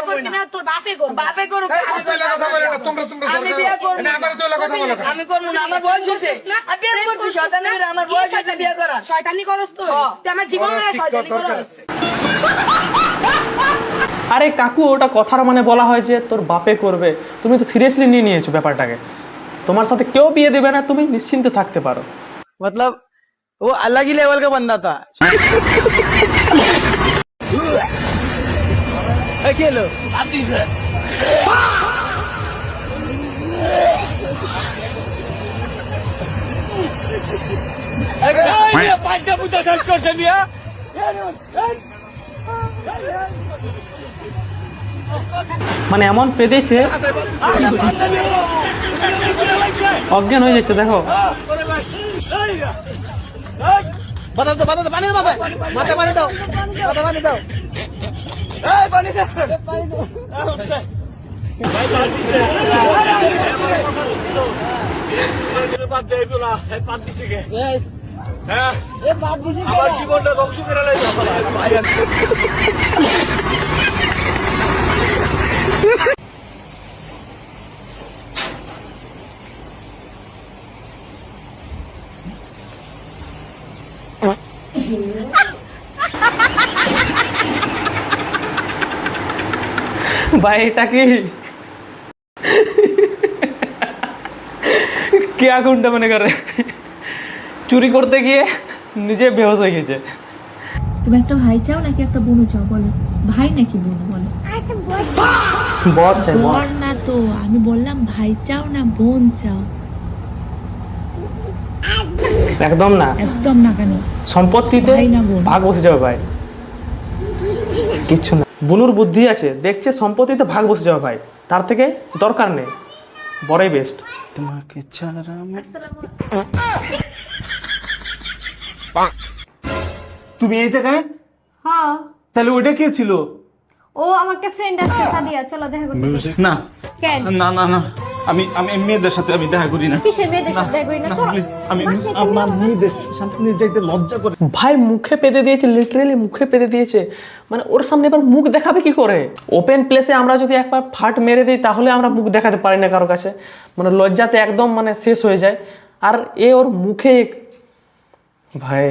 করবি না, তোর বাপে করবে। বাপে করুক, আমি তো কথা বলে না, তোমরা আমি বিয়ে করবো না, আমার তো কথা বলো না। আমি করবো না, আমার বয়স হয়েছে। আমি বিয়ে করছি, শয়তানি করে আমার বয়স হয়েছে বিয়ে করার। শয়তানি করস তুই? তুই আমার জীবন নিয়ে শয়তানি করস? আরে কাকু, ওটা কথার মানে বলা হয় যে তোর বাপে করবে, তুমি তো সিরিয়াসলি নিয়ে নিয়েছো ব্যাপারটাকে। তোমার সাথে কেউ বিয়ে দেবে না, তুমি নিশ্চিন্তে থাকতে পারো। मतलब वो अलग ही लेवल का बंदा था। खेलो মানে এমন পেদেছে অজ্ঞান হয়ে যাচ্ছে, দেখো। बता दो पानी दो माता पानी दो माता पानी दो আমার জীবনটা ধ্বংস করে ভাই এটা কি কে আগুনটা মনে করে চুরি করতে গিয়ে নিজে বেহোশ হয়ে গেছে। তুমি একটা ভাই চাও নাকি একটা বোন চাও বলো? ভাই নাকি বোন বলো? বর চাই, বর। বর না তো, আমি বললাম ভাই চাও না বোন চাও? একদম না, একদম না। কেন? সম্পত্তিতে ভাই না বোন? ভাগ বসে যাবে ভাই, কিচ্ছু না। বুনুর বুদ্ধি আছে, দেখছে সম্পত্তিতে ভাগ বসে যাবে ভাই, তার থেকে দরকার নেই, বড়ই বেস্ট। তোমাকে ছাড়া তুমি এই জায়গায়? হ্যাঁ, তাহলে ওইটা কে ছিল? ও আমার একটা ফ্রেন্ড আছে সাদিয়া, চলো দেখা করতে যাই। না কেন? না না না, আমি আমি মেয়েদের সাথে আমি দেখা করি না। কিসের মেয়েদের সাথে দেখা করি না? চলো। প্লিজ, আমি মাসে একটা আমার মেয়ে মেয়েদের সামনে যাইতে লজ্জা করে। ভাই মুখে পেতে দিয়েছে, লিটারেলি মুখে পেতে দিয়েছে। মানে ওর সামনে এবার মুখ দেখাবে কি করে? ওপেন প্লেসে আমরা যদি একবার ফাট মেরে দিই তাহলে আমরা মুখ দেখাতে পারি না কারো কাছে, মানে লজ্জাতে একদম মানে শেষ হয়ে যায়। আর এ ওর মুখে ভাই